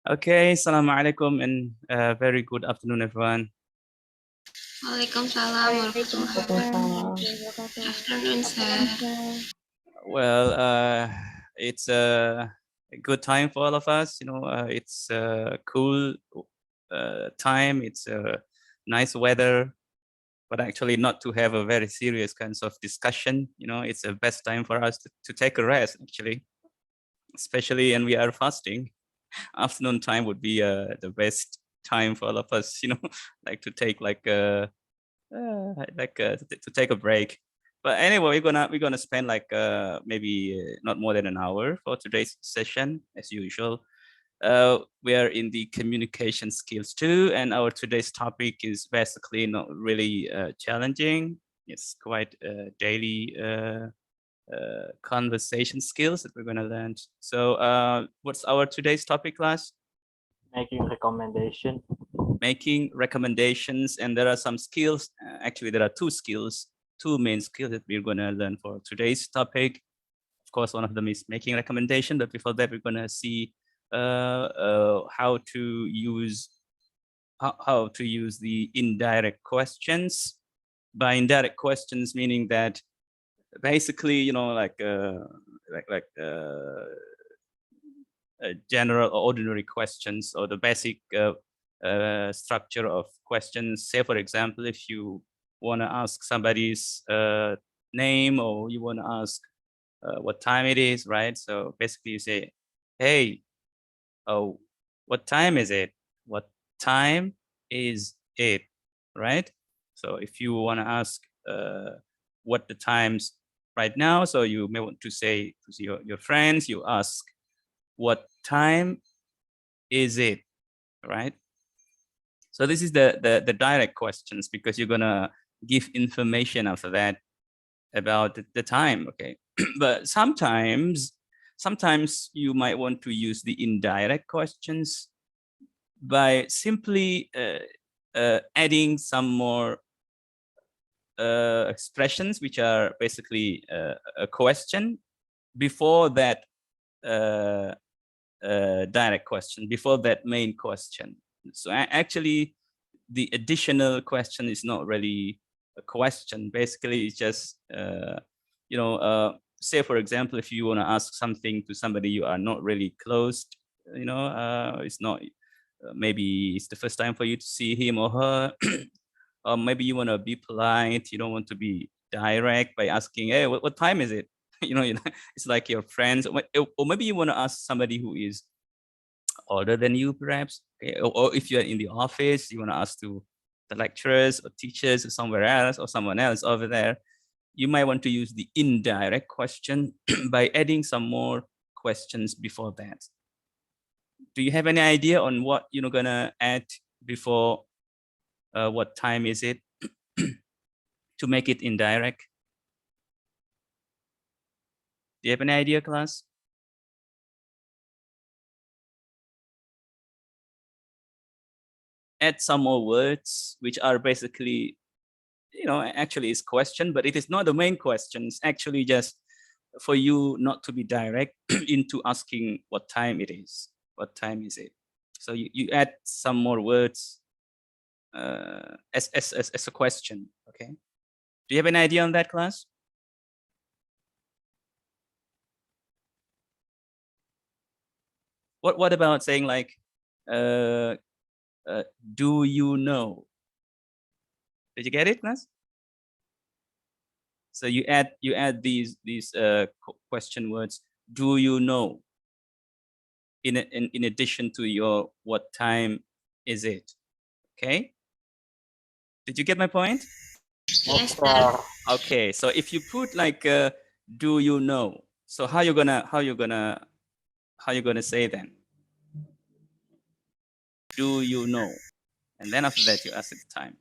Okay, Assalamualaikum and very good afternoon, everyone. Waalaikumsalam warahmatullahi wabarakatuh. Afternoon, sir. Well, it's a good time for all of us. It's a cool time. It's a nice weather, but actually not to have a very serious kinds of discussion. It's the best time for us to take a rest, actually, especially when we are fasting. Afternoon time would be the best time for all of us, like to take to take a break. But anyway, we're gonna spend maybe not more than an hour for today's session as usual. We are in the communication skills too, and our today's topic is basically not really challenging. It's quite daily conversation skills that we're gonna learn. So what's our today's topic, class? Making recommendation. Making recommendations, and there are some skills. Actually, there are two main skills that we're going to learn for today's topic. Of course, one of them is making recommendation, but before that, we're going to see how to use the indirect questions. By indirect questions, meaning that basically, general or ordinary questions, or the basic structure of questions. Say, for example, if you want to ask somebody's name, or you want to ask what time it is, right? So basically you say, hey, oh, what time is it? What time is it, right? So if you want to ask what the time's right now, so you may want to say to your friends, you ask, what time is it, right? So this is the direct questions, because you're gonna give information after that about the time, okay? But sometimes you might want to use the indirect questions by simply adding some more expressions, which are basically a question before that direct question, before that main question. So actually, the additional question is not really a question. Basically, it's just say, for example, if you want to ask something to somebody you are not really close, it's not maybe it's the first time for you to see him or her, or maybe you want to be polite. You don't want to be direct by asking, hey, what time is it? It's like your friends, or maybe you want to ask somebody who is older than you, perhaps, okay? Or if you're in the office, you want to ask to the lecturers or teachers or somewhere else, or someone else over there. You might want to use the indirect question by adding some more questions before that. Do you have any idea on what you're gonna add before what time is it to make it indirect? Do you have any idea, class? Add some more words which are basically, actually is question, but it is not the main question. It's actually just for you not to be direct into asking what time it is. What time is it? So you add some more words as a question, okay? Do you have any idea on that, class? What about saying like, do you know? Did you get it, class? So you add these question words. Do you know? In addition to your what time is it? Okay. Did you get my point? Yes, sir. Okay. So if you put like do you know? So how you gonna say then? Do you know? And then after that you ask the time.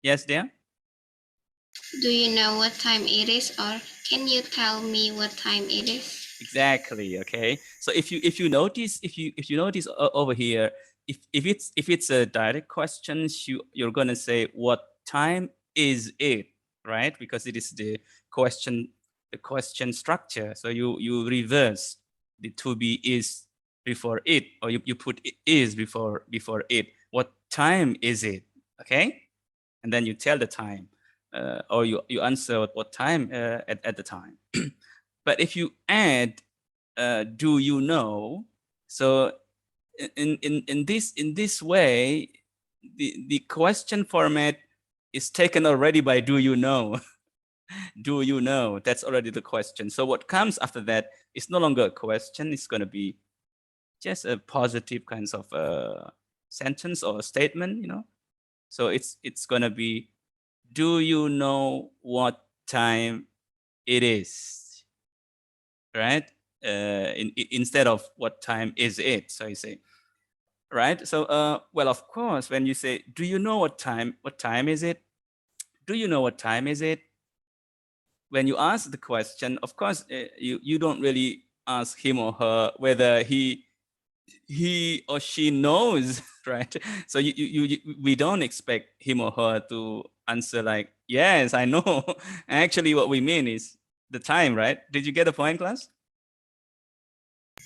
Yes, dear? Do you know what time it is, or can you tell me what time it is? Exactly. Okay. So if you notice over here, if it's a direct question, you're gonna say what time is it, right? Because it is the question structure. So you reverse the to be is before it, or you put is before it. What time is it? Okay, and then you tell the time, or you answer what time at the time. But if you add do you know, so in this way, the question format is taken already by do you know. Do you know? That's already the question. So what comes after that is no longer a question. It's going to be just a positive kinds of sentence or a statement, you know. So it's going to be, do you know what time it is? Right? Instead of what time is it? So you say, right? So well, of course, when you say, do you know what time is it? Do you know what time is it? When you ask the question, of course, you don't really ask him or her whether he or she knows, right? So we don't expect him or her to answer like, yes, I know. Actually, what we mean is the time, right? Did you get the point, class?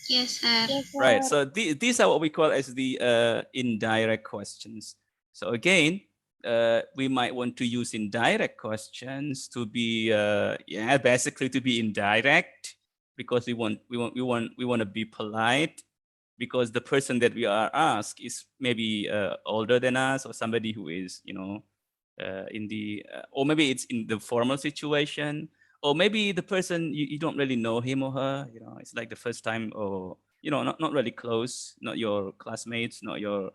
Yes, sir. Right. So these are what we call as the indirect questions. So again, we might want to use indirect questions to be, yeah, basically to be indirect, because we want to be polite, because the person that we are asked is maybe older than us, or somebody who is, you know, in the or maybe it's in the formal situation, or maybe the person you don't really know him or her, you know, it's like the first time, or you know, not really close, not your classmates, not your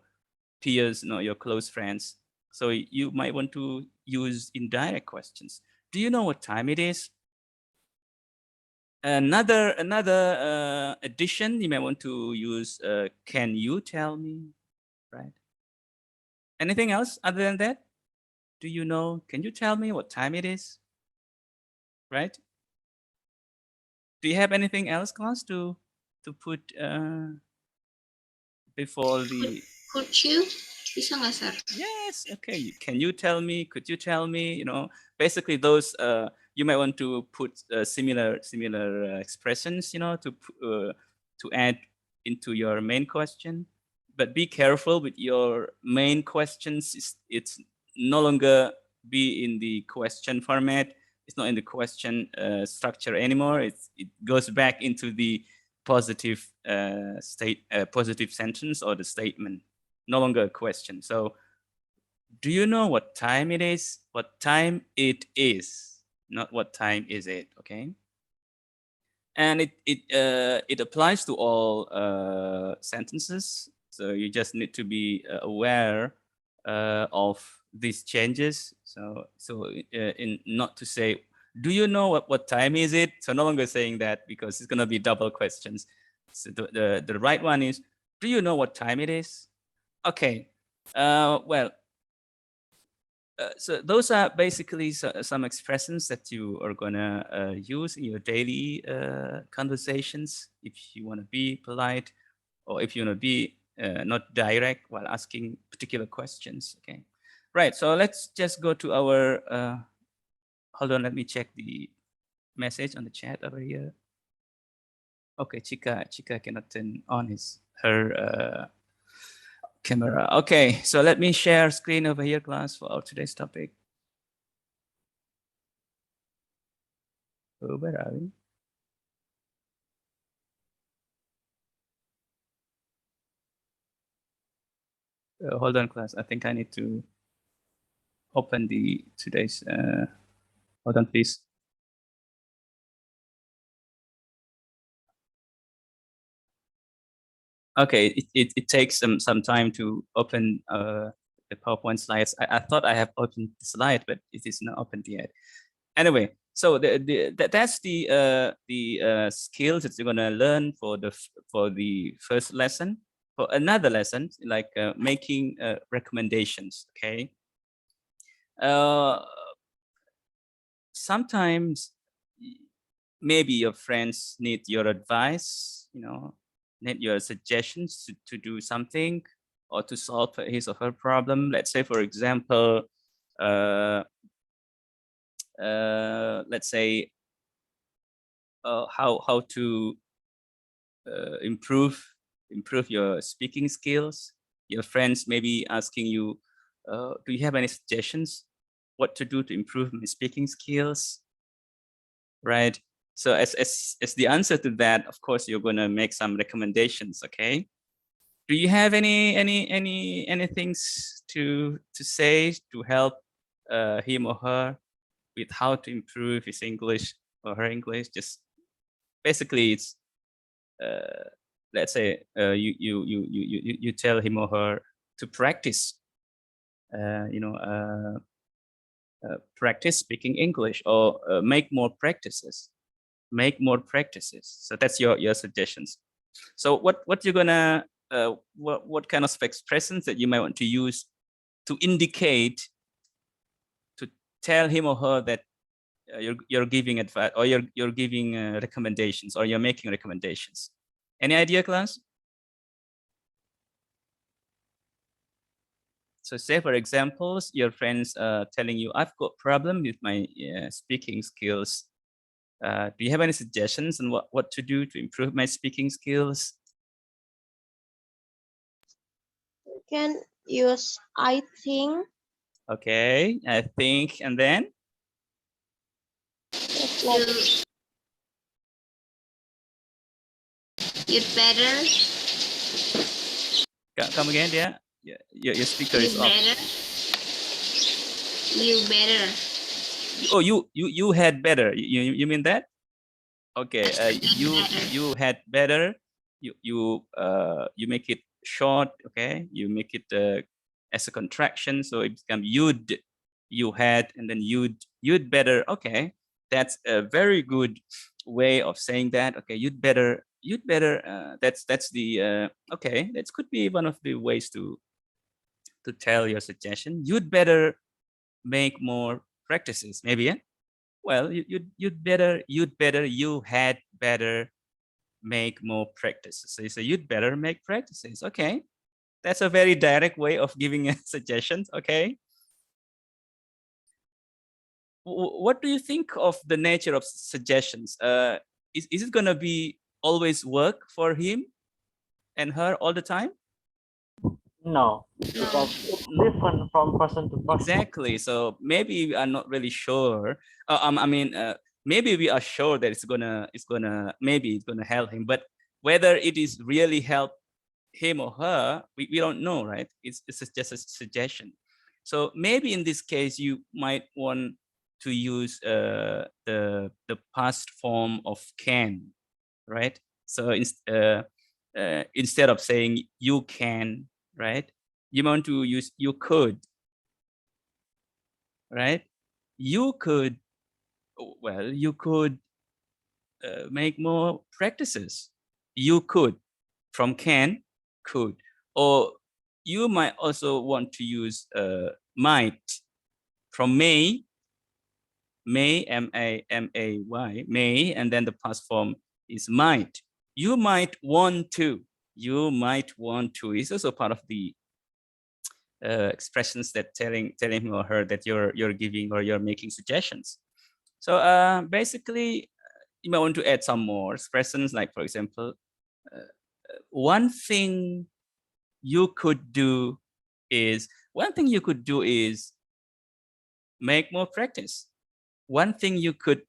peers, not your close friends. So you might want to use indirect questions. Do you know what time it is? Another addition, you may want to use can you tell me, right? Anything else other than that? Do you know? Can you tell me what time it is? Right? Do you have anything else, class, to put before the? Could you? Bisa nggak, sir? Yes. Okay. Can you tell me? Could you tell me? You know, basically those you might want to put similar expressions. You know, to add into your main question. But be careful with your main questions. It's no longer be in the question format. It's not in the question structure anymore. It goes back into the positive positive sentence or the statement. No longer a question. So, do you know what time it is? What time it is, not what time is it. Okay. And it applies to all sentences. So you just need to be aware of these changes. So in not to say, do you know what time is it? So no longer saying that, because it's gonna be double questions. So the right one is, do you know what time it is? Okay. Well, so those are basically some expressions that you are gonna use in your daily conversations if you want to be polite, or if you want to be not direct while asking particular questions. Okay, right. So let's just go to our. Hold on, let me check the message on the chat over here. Okay, Chika cannot turn on her camera. Okay, so let me share screen over here, class, for our today's topic. Oh, where are we? Hold on, class. I think I need to open the today's. Hold on, please. Okay, it takes some time to open the PowerPoint slides. I thought I have opened the slide, but it is not opened yet. Anyway, so that's the skills that you're gonna learn for the first lesson. For another lesson, like making recommendations. Okay. Sometimes maybe your friends need your advice, you know, need your suggestions to do something or to solve his or her problem. Let's say, for example, let's say how to improve improve your speaking skills. Your friends may be asking you, do you have any suggestions what to do to improve my speaking skills? Right. So as the answer to that, of course, you're going to make some recommendations. Okay. Do you have any things to say to help him or her with how to improve his English or her English? Just basically, it's let's say you tell him or her to practice, practice speaking English, or make more practices. So that's your suggestions. So what you're gonna what kind of expressions that you might want to use to indicate, to tell him or her that you're giving advice, or you're giving recommendations, or you're making recommendations. Any idea, class? So say, for examples, your friends telling you, I've got problem with my speaking skills. Do you have any suggestions on what to do to improve my speaking skills? You can use I think. Okay, I think, and then? It's You, like you'd better. Come again, yeah. Your speaker You is off. better. You better. Oh, you had better. You mean that? Okay. You had better. You make it short. Okay. You make it as a contraction, so it becomes you'd. You had, and then you'd better. Okay. That's a very good way of saying that. Okay. You'd better. That's the okay. That could be one of the ways to tell your suggestion. You'd better make more practices, maybe. Yeah. Well, you had better make more practices. So you say you'd better make practices. Okay, that's a very direct way of giving suggestions. Okay, what do you think of the nature of suggestions? Is it gonna be always work for him and her all the time? No, because it's different from person to person. Exactly. So maybe we are not really sure. Maybe we are sure that maybe it's gonna help him, but whether it is really help him or her, we don't know, right? It's just a suggestion. So maybe in this case, you might want to use the past form of can, right? So instead of saying you can, right? You want to use you could, right? You could, well, you could make more practices. You could, from can, could. Or you might also want to use might, from may, M-A-Y, may, and then the past form is might. You might want to. You might want to is also part of the expressions that telling him or her that you're giving or you're making suggestions. So basically, you might want to add some more expressions, like, for example, one thing you could do is make more practice. One thing you could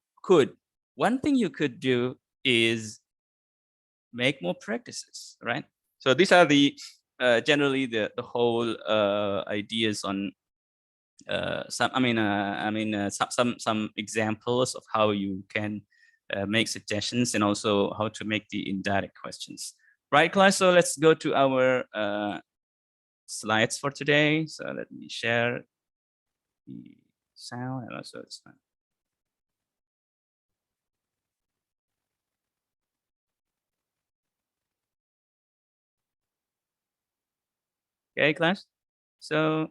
do is make more practices, right? So these are the generally the whole ideas on some examples of how you can make suggestions, and also how to make the indirect questions. Right, class? So let's go to our slides for today. So let me share the sound, and also it's fine. Okay, class. So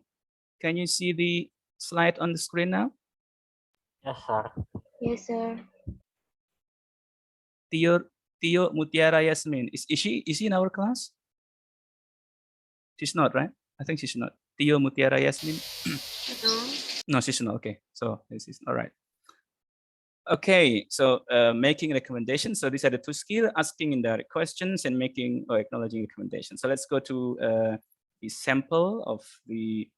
can you see the slide on the screen now? Yes, sir. yes, sir. Tio Mutiara Yasmin. Is she in our class? She's not, right? I think she's not. Tio Mutiara Yasmin. No. No, she's not. Okay. So this is all right. Okay, so making recommendations. So these are the two skills: asking indirect questions and making or acknowledging recommendations. So let's go to the sample of the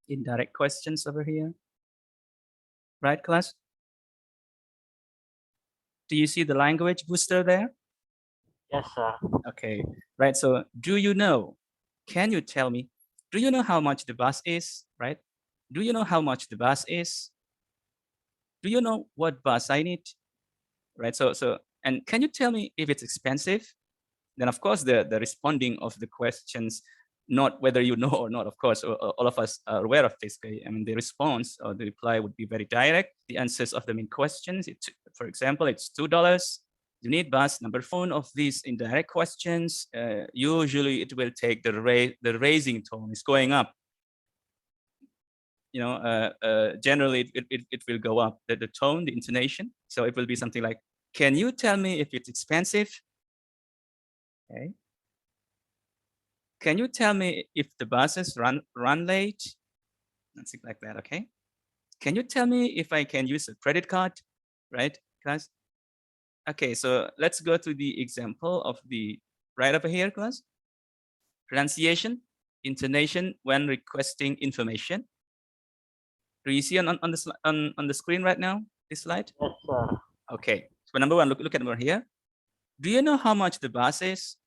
indirect questions over here. Right, class? Do you see the language booster there? Yes, sir. Okay, right. So do you know? Can you tell me? Do you know how much the bus is? Right? Do you know how much the bus is? Do you know what bus I need? Right. So and can you tell me if it's expensive? Then of course the responding of the questions, not whether you know or not. Of course, all of us are aware of this. I mean, the response or the reply would be very direct. The answers of the main questions, for example, it's $2. You need bus. Number phone of these indirect questions. Usually, it will take the raising tone is going up. You know, generally it will go up, the tone, the intonation. So it will be something like, "Can you tell me if it's expensive?" Okay. Can you tell me if the buses run late? Something like that, okay? Can you tell me if I can use a credit card? Right, class? Okay, so let's go to the example of the right over here, class. Pronunciation, intonation when requesting information. Do you see on the screen right now, this slide? Yes, sir. Okay, so number one, look at over here. Do you know how much the bus is?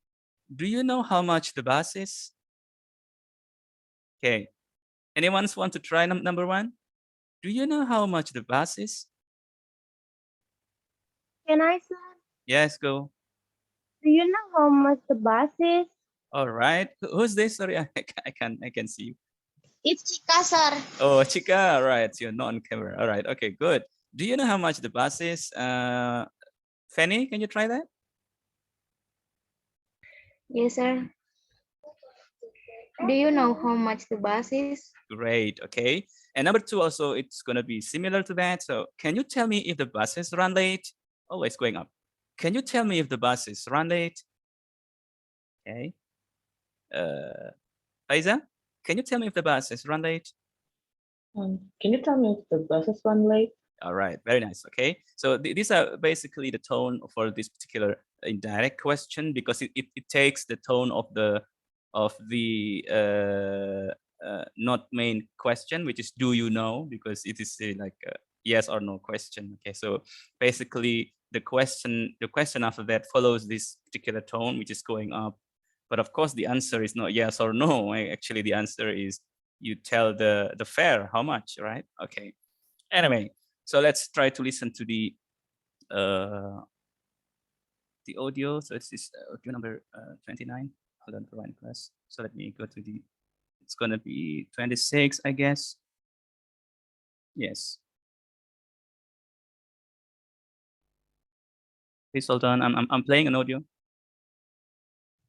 Do you know how much the bus is? Okay, anyone want to try number one? Do you know how much the bus is? Can I, sir? Yes, go. Do you know how much the bus is? All right. Who's this? Sorry, I can see you. It's Chika, sir. Oh, Chika. All right. You're not on camera. All right. Okay, good. Do you know how much the bus is? Fanny, can you try that? Yes, sir. Do you know how much the bus is? Great. Okay. And number two, also, it's going to be similar to that. So can you tell me if the buses run late? Always going up. Can you tell me if the buses run late? Okay. Faiza, can you tell me if the buses run late? Can you tell me if the buses run late? All right, very nice. Okay, so these are basically the tone for this particular indirect question, because it takes the tone of the not main question, which is do you know, because it is like a yes or no question. Okay, so basically the question after that follows this particular tone, which is going up. But of course, the answer is not yes or no. Actually, the answer is you tell the fare, how much, right? Okay. Anyway, so let's try to listen to the audio. So this is audio number 29. Hold on for one class. So let me go to the. It's gonna be 26, I guess. Yes. Please hold on. I'm playing an audio.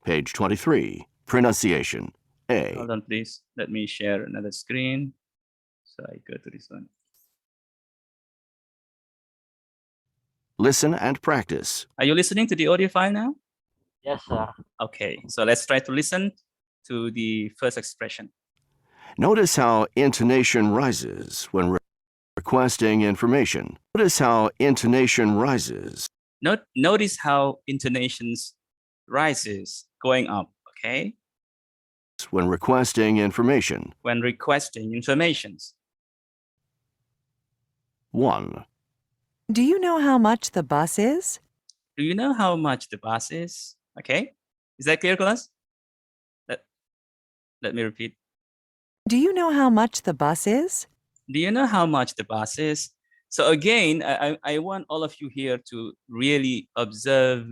Page 23, pronunciation, A. Hold on, please. Let me share another screen. So I go to this one. Listen and practice. Are you listening to the audio file now? Yes, sir. Okay, so let's try to listen to the first expression. Notice how intonation rises when requesting information. Notice how intonation rises. Notice how intonations rises going up, okay? When requesting information. When requesting informations. 1. Do you know how much the bus is? Do you know how much the bus is? Okay, is that clear, class? Let me repeat. Do you know how much the bus is? Do you know how much the bus is? So again, I want all of you here to really observe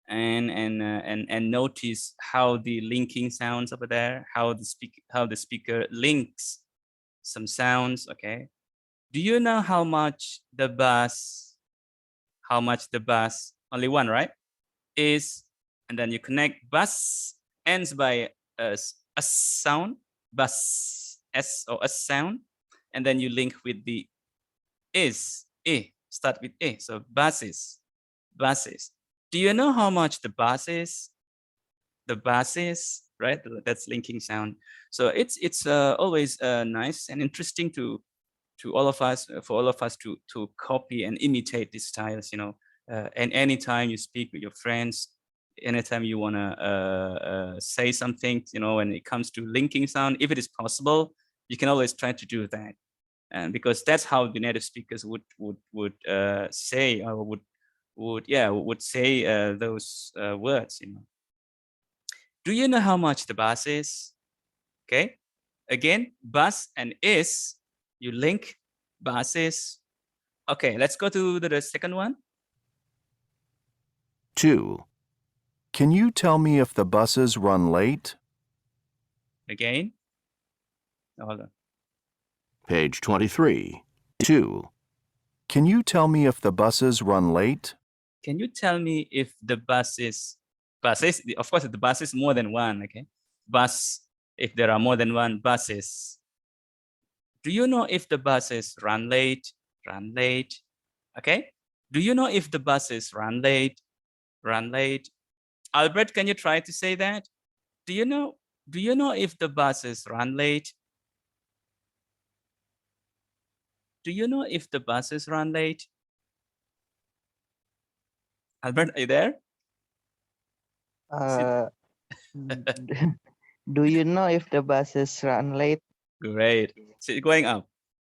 and notice how the linking sounds over there, how the speaker links some sounds. Okay. Do you know how much the bus? How much the bus? Only one, right? Is, and then you connect bus ends by a sound, bus s or a sound, and then you link with the is start with a. So buses. Do you know how much the bus is? The buses, right? That's linking sound. So it's always nice and interesting to to all of us, for all of us to copy and imitate these styles, and anytime you speak with your friends, anytime you want to say something, when it comes to linking sound, if it is possible, you can always try to do that. And because that's how the native speakers would say, or would say those words. Do you know how much the bus is? Okay, again, bus and is, you link buses. Okay, let's go to the second one. 2. Can you tell me if the buses run late? Again. Hold on. Page 23. 2. Can you tell me if the buses run late? Can you tell me if the buses, of course, the bus is more than one, okay? Bus, if there are more than one buses. Do you know if the buses run late? Run late, okay? Do you know if the buses run late? Run late. Albert, can you try to say that? Do you know if the buses run late? Do you know if the buses run late? Albert, are you there? Do you know if the buses run late? Great. So going up.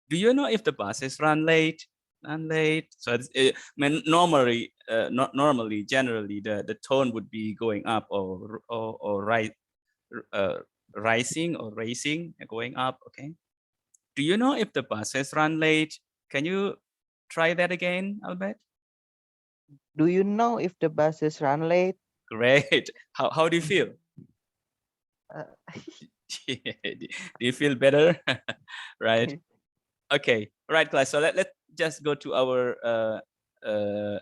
Do you know if the buses run late? Run late. So it's, normally, generally, the tone would be going up or rising or racing, going up. Okay. Do you know if the buses run late? Can you try that again, Albert? Do you know if the buses run late? Great. How do you feel? Do you feel better? Right. Okay. Right, class. So let's just go to our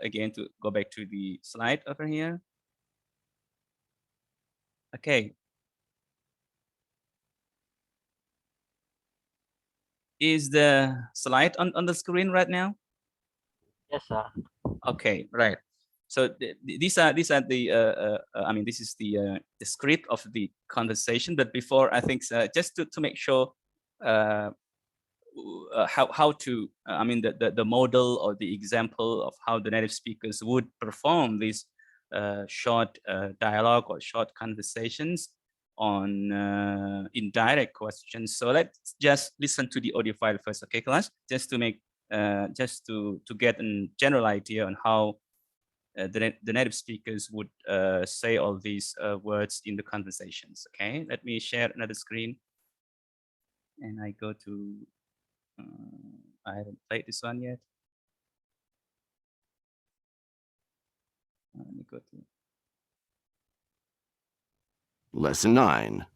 again, to go back to the slide over here. Okay. Is the slide on the screen right now? Yes, sir. Okay, right. So these are the I mean, this is the script of the conversation. But before, I think just to make sure how to I mean the model or the example of how the native speakers would perform these short dialogue or short conversations on indirect questions. So let's just listen to the audio file first, okay, class? Just to make just to get a general idea on how the native speakers would say all these words in the conversations. Okay, let me share another screen, and I go to. I haven't played this one yet. Let me go to. Lesson 9.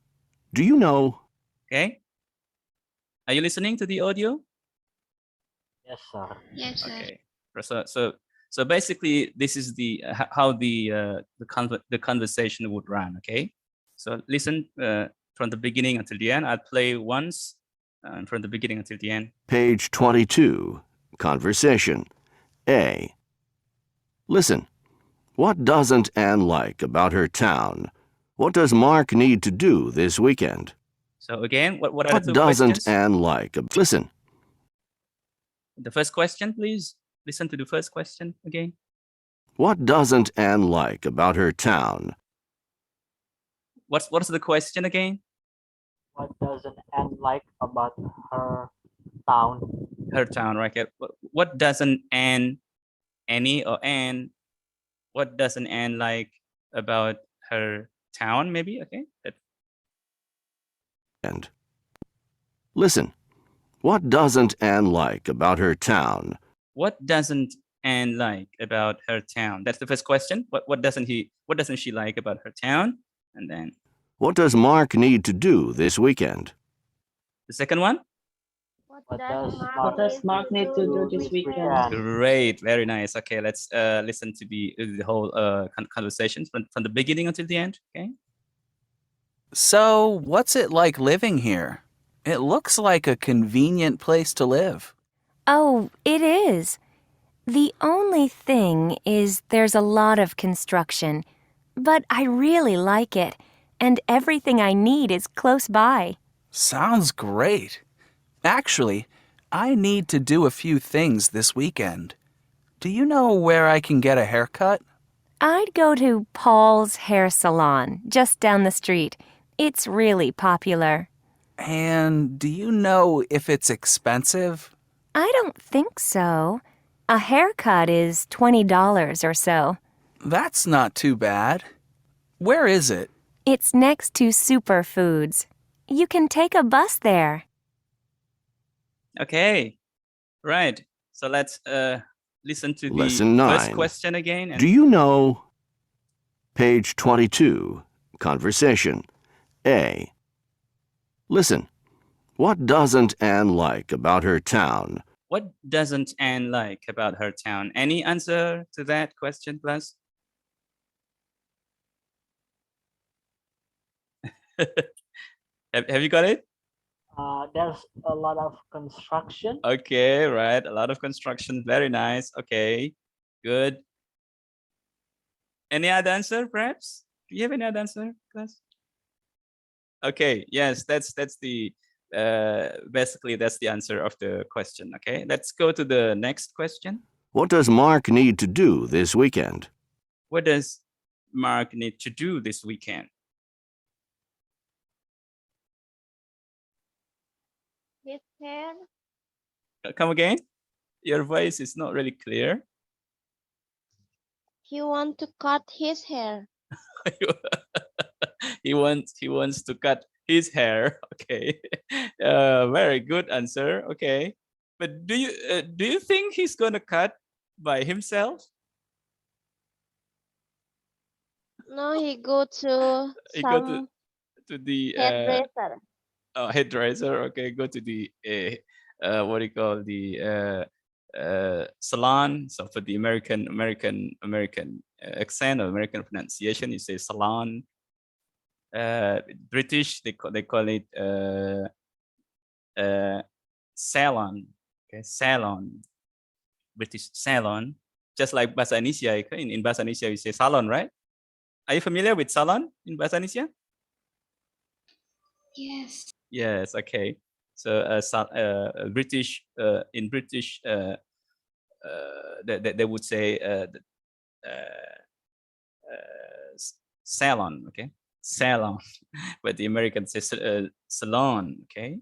Do you know? Okay. Are you listening to the audio? Yes, sir. Yes, sir. Okay. So basically, this is the how the conversation would run. Okay. So listen from the beginning until the end. I'll play once, and from the beginning until the end. Page 22. Conversation. A. Listen. What doesn't Anne like about her town? What does Mark need to do this weekend? So again, what are What the two doesn't questions? Anne like? Listen. The first question, please. Listen to the first question again. What doesn't Anne like about her town? What's the question again? What doesn't Anne like about her town? Her town, right? Okay. What doesn't Annie or Anne? What doesn't Anne like about her town? Maybe, okay. And listen. What doesn't Anne like about her town? What doesn't Anne like about her town? That's the first question. What doesn't she like about her town? And then What does Mark need to do this weekend? the second one. What does Mark need to do this weekend? Great, very nice. Okay, let's listen to the whole conversation from the beginning until the end. Okay. So, what's it like living here? It looks like a convenient place to live. Oh, it is. The only thing is there's a lot of construction, but I really like it, and everything I need is close by. Sounds great. Actually, I need to do a few things this weekend. Do you know where I can get a haircut? I'd go to Paul's Hair Salon, just down the street. It's really popular. And do you know if it's expensive? I don't think so. A haircut is $20 or so. That's not too bad. Where is it? It's next to Superfoods. You can take a bus there. Okay, right. So let's listen to the Lesson first 9. question again. Do you know? Page 22. Conversation. A. Listen. What doesn't Anne like about her town? What doesn't Anne like about her town? Any answer to that question, plus? Have you got it? There's a lot of construction. Okay, right. A lot of construction. Very nice. Okay, good. Any other answer, perhaps? Do you have any other answer, class? Okay, yes, that's the basically that's the answer of the question. Okay, let's go to the next question. What does Mark need to do this weekend? What does Mark need to do this weekend? His hair. Come again? Your voice is not really clear. He want to cut his hair. he wants to cut his hair. Okay, very good answer. Okay, but do you think he's gonna cut by himself? No, he go to He go some to the hairdresser. hairdresser. Okay, go to the what do you call the salon. So for the American accent or American pronunciation, you say salon. British they call it salon. Okay, salon. British salon. Just like Bahasa Indonesia, in Bahasa Indonesia we say salon, right? Are you familiar with salon in Bahasa Indonesia? Yes. Yes. Okay. So British in British they would say salon. Okay, salon, but the Americans say salon. Okay.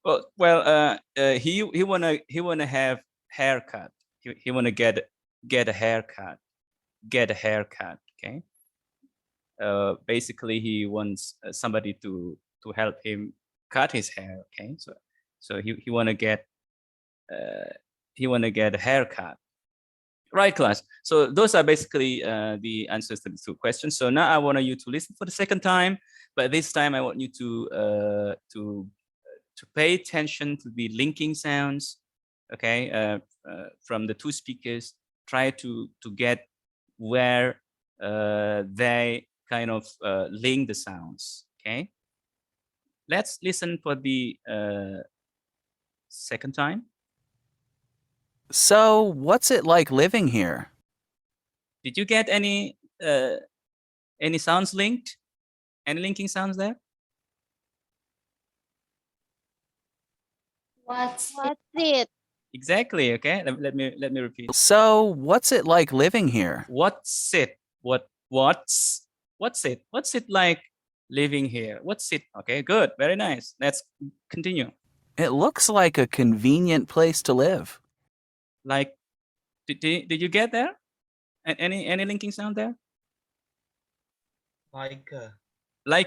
Well, he wanna have haircut. He wanna get a haircut. Get a haircut. Okay. Basically, he wants somebody to help him cut his hair. Okay, so he wanna get a haircut. Right, class. So those are basically the answers to the two questions. So now I want you to listen for the second time, but this time I want you to pay attention to the linking sounds. Okay, from the two speakers. Try to get where they kind of link the sounds. Okay, let's listen for the second time. So, what's it like living here? Did you get any sounds linked? Any linking sounds there? What's it? Exactly. Okay. Let me repeat. So, what's it like living here? What's it? What's it? What's it like living here? What's it? Okay. Good. Very nice. Let's continue. It looks like a convenient place to live. Like, did you get there? Any linking sound there? Like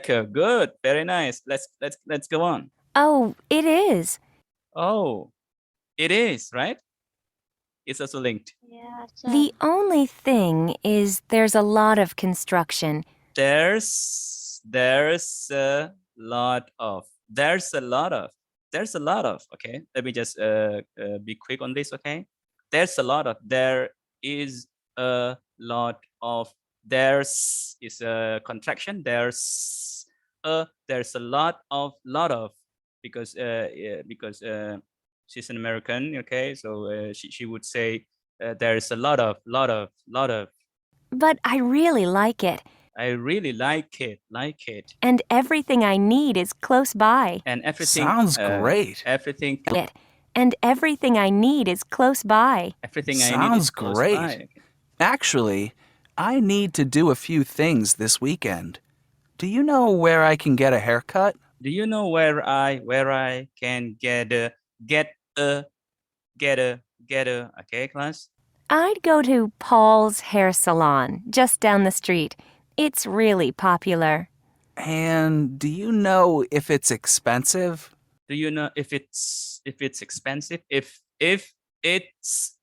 a. Good. Very nice. Let's go on. Oh, it is. Oh, it is, right? It's also linked. Yeah. The only thing is there's a lot of construction. There's a lot of. There's a lot of. Okay. Let me just be quick on this. Okay. There's a lot of. There is a lot of. There's is a contraction. There's a lot of because she's an American. Okay. So she would say there's a lot of. But I really like it. I really like it. And everything I need is close by. And everything Sounds great. Everything. and everything I need is close by. Everything I need is Sounds close great. by. Actually, I need to do a few things this weekend. Do you know where I can get a haircut? Do you know where I can get a okay, class? I'd go to Paul's hair salon just down the street. It's really popular. And do you know if it's expensive? Do you know if it's expensive? If it's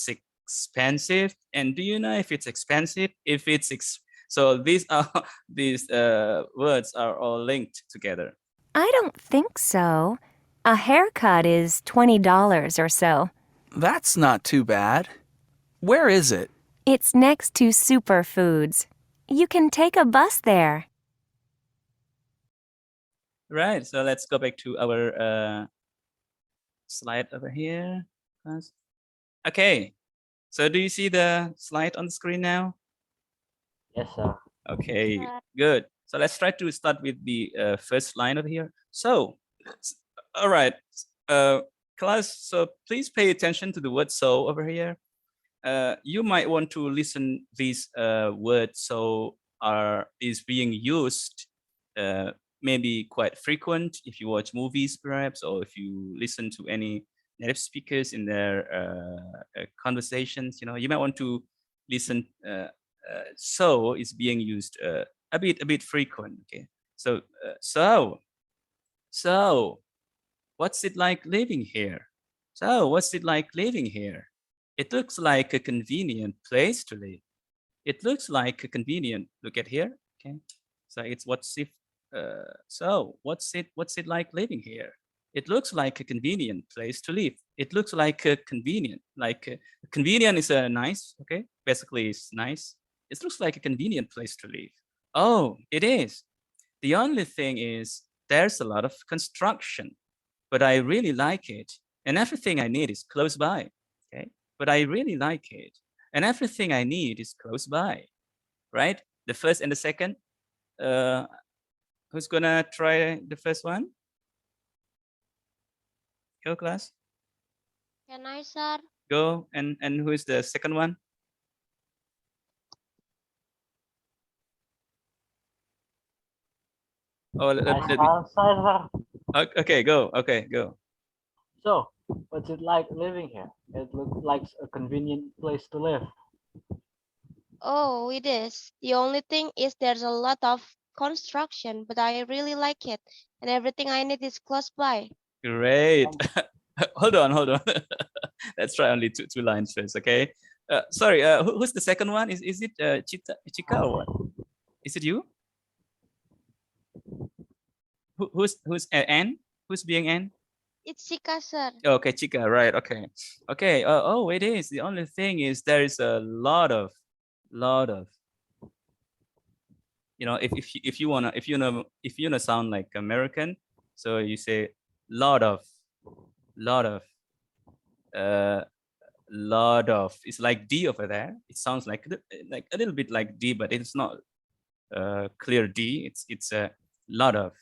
expensive, and do you know if it's expensive? If it's so these are these words are all linked together. I don't think so. A haircut is $20 or so. That's not too bad. Where is it? It's next to Superfoods. You can take a bus there. Right. So let's go back to our slide over here, class. Okay. So do you see the slide on the screen now? Yes, sir. Okay, good. So let's try to start with the first line over here. So, all right, class. So please pay attention to the word "so" over here. You might want to listen these words "so" is being used maybe quite frequent if you watch movies perhaps, or if you listen to any native speakers in their conversations. You know, you might want to listen. So is being used a bit frequent. Okay, so so what's it like living here? So what's it like living here? It looks like a convenient place to live. It looks like a convenient. Look at here. Okay, so it's what's if. So what's it like living here? It looks like a convenient place to live. It looks like a convenient. Convenient is a nice. Okay, basically it's nice. It looks like a convenient place to live. Oh, it is. The only thing is there's a lot of construction, but I really like it. And everything I need is close by. Okay, but I really like it. And everything I need is close by, right? The first and the second. Who's gonna try the first one? Go, class. Can I, sir? Go. And who is the second one? Oh, okay, go. Okay, go. So, what's it like living here? It looks like a convenient place to live. Oh, it is. The only thing is there's a lot of construction, but I really like it. And everything I need is close by. Great. hold on. Let's try only two lines first, okay? Sorry, who's the second one? Is it Chika or what? Is it you? Who's N? Who's being N? It's Sika, sir. Okay, Chika, right? Okay, okay. Oh, it is. The only thing is there is a lot of, you know, if you wanna sound like American, so you say lot of, lot of. It's like D over there. It sounds like a little bit like D, but it's not clear D. It's a lot of.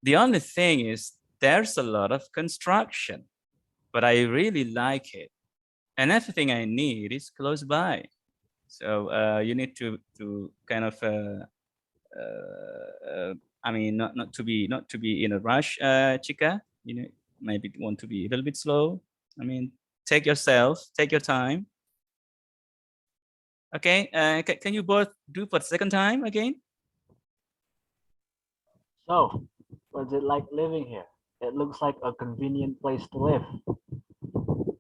The only thing is there's a lot of construction, but I really like it, and everything I need is close by. So you need to kind of I mean, not to be in a rush, Chika. You know, maybe want to be a little bit slow. I mean, take your time. Okay, can you both do for the second time again? So, what's it like living here? It looks like a convenient place to live.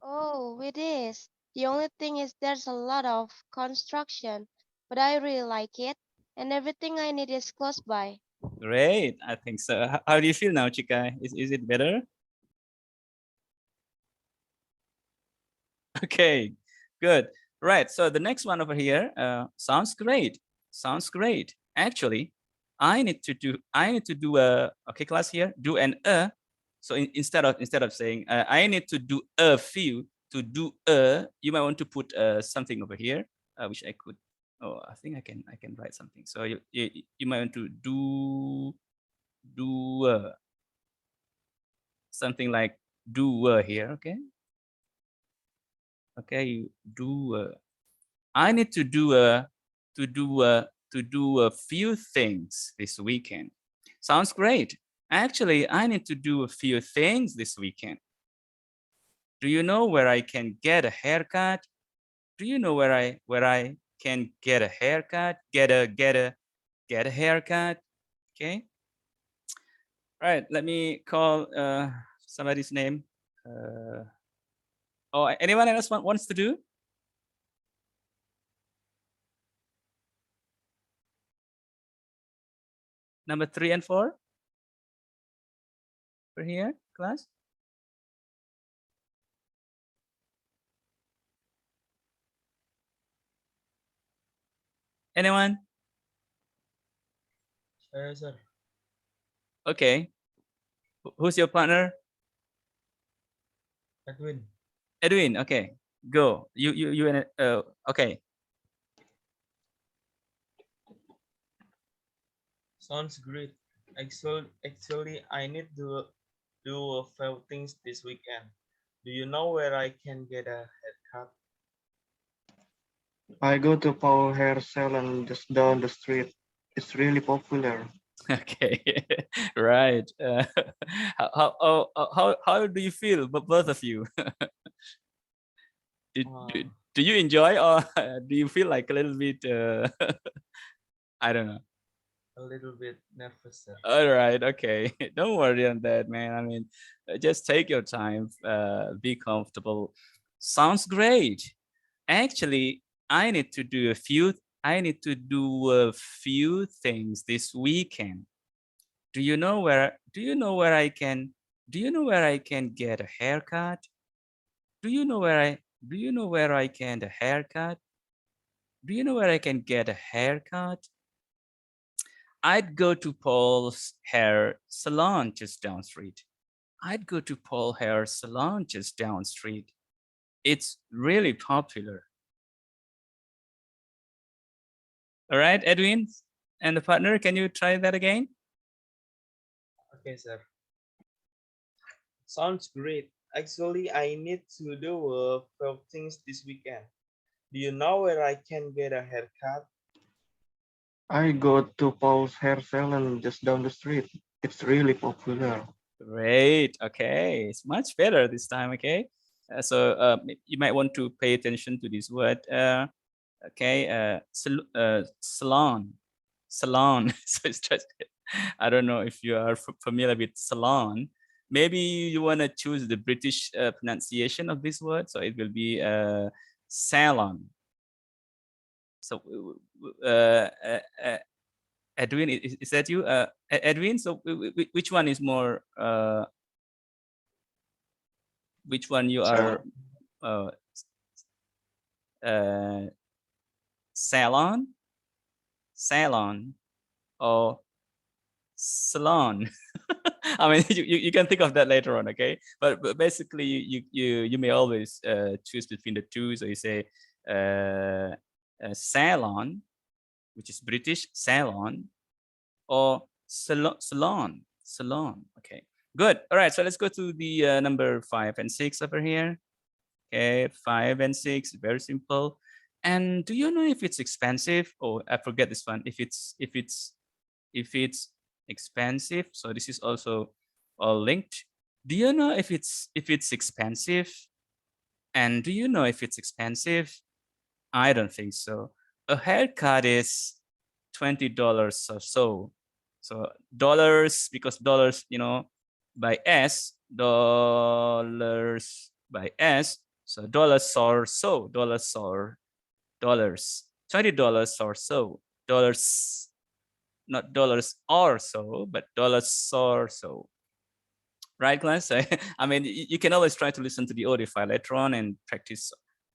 Oh, it is. The only thing is there's a lot of construction, but I really like it. And everything I need is close by. Great, I think so. How do you feel now, Chika? Is it better? Okay, good. Right. So the next one over here sounds great. Sounds great. Actually, I need to do a okay class here. Do an So instead of saying I need to do a few, to do you might want to put something over here, which I could. Oh, I think I can write something. So you might want to do something like do here, okay? Okay, you do. I need to do a few things this weekend. Sounds great. Actually, I need to do a few things this weekend. Do you know where I can get a haircut? Do you know where I can get a haircut? Get a haircut. Okay. All right. Let me call somebody's name. Oh, anyone else wants to do? Number 3 and 4. We're here, class. Anyone? Sir. Okay. Who's your partner? Edwin. Edwin. Okay. Go. You and okay. Sounds great. Actually, I need to do a few things this weekend. Do you know where I can get a haircut? I go to Paul Hair Salon just down the street. It's really popular. Okay. Right. How do you feel, both of you? Do you enjoy, or do you feel like a little bit? I don't know. A little bit nervous, sir. All right. Okay. Don't worry on that, man. I mean, just take your time. Be comfortable. Sounds great. Actually, I need to do a few things this weekend. Do you know where I can get a haircut? Do you know where I can get a haircut? Do you know where I can get a haircut? I'd go to Paul's hair salon just down street. I'd go to Paul hair salon just down street. It's really popular. All right, Edwin and the partner, can you try that again? Okay, sir. Sounds great. Actually, I need to do a few things this weekend. Do you know where I can get a haircut? I go to Paul's Hair Salon just down the street. It's really popular. Great. Okay, it's much better this time. Okay, so you might want to pay attention to this word. Okay, salon. So it's just, I don't know if you are familiar with salon. Maybe you want to choose the British pronunciation of this word, so it will be salon. So Edwin, is that you? Edwin, so which one is more? Which one you are? Salon, or salon? I mean, you can think of that later on, okay? But basically, you may always choose between the two. So you say salon, which is British, salon, or salon. Okay, good. All right, so let's go to the number 5 and 6 over here. Okay, 5 and 6, very simple. And do you know if it's expensive? Oh, I forget this one. If it's expensive, so this is also all linked. Do you know if it's expensive? And do you know if it's expensive? I don't think so. A haircut is $20 or so. So dollars, because dollars, by S, dollars by S. So dollars or so, $20 or so, dollars, not dollars or so, but dollars or so. Right, class? I mean, you can always try to listen to the audio file later on and practice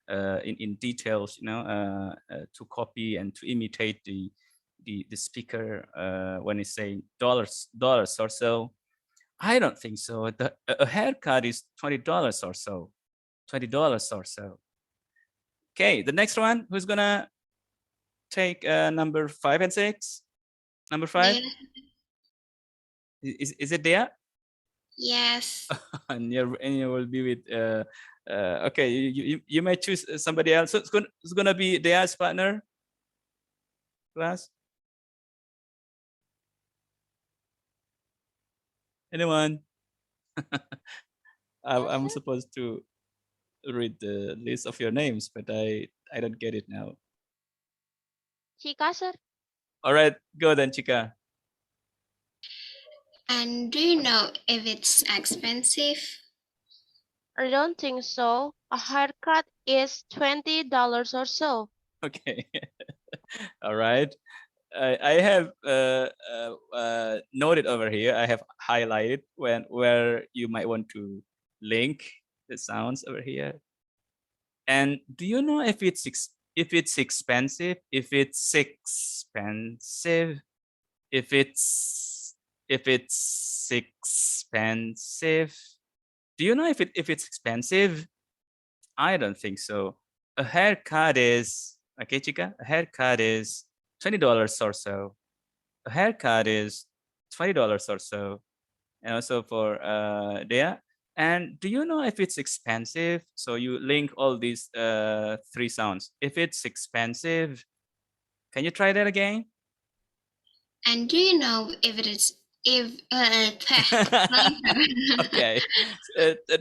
in details, to copy and to imitate the speaker when he's saying dollars or so. I don't think so. A haircut is $20 or so. $20 or so. Okay, the next one, who's gonna take number 5 and 6? Number 5? Is it there? Yes. And you will be with okay, you may choose somebody else. So it's gonna be Dea's partner, class. Anyone? I'm supposed to read the list of your names, but I don't get it now. Chika, sir. All right, go then, Chika. And do you know if it's expensive? I don't think so. A haircut is $20 or so. Okay. All right. I have noted over here. I have highlighted where you might want to link the sounds over here. And do you know if it's expensive, if it's expensive, if it's expensive? Do you know if it's expensive? I don't think so. A haircut is okay, Chika. A haircut is $20 or so. A haircut is $20 or so. And also for Dea. And do you know if it's expensive? So you link all these three sounds. If it's expensive, can you try that again? And do you know if it is Okay,